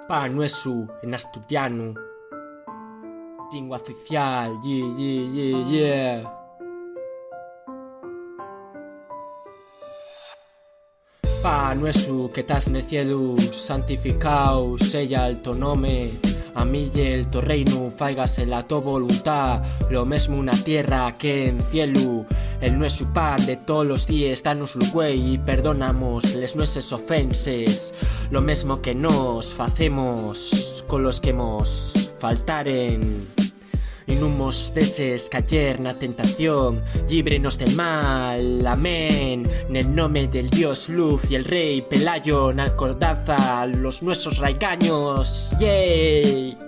Pa nuesu en asturiano, lingua oficial, yeah. Pa nuesu que estás en el cielo, santificao sea el tu nome. A mí y el tu reino, faigase la tu voluntad, lo mesmo una tierra que en cielo. El nuestro pan de todos los días, danos el güey y perdonamos les nuestras ofenses. Lo mismo que nos facemos con los que nos faltaren. Y no mos deses caer na tentación, líbrenos del mal, amén. En el nombre del Dios Luz y el Rey Pelayo, en acordanza los nuestros raigaños, yay.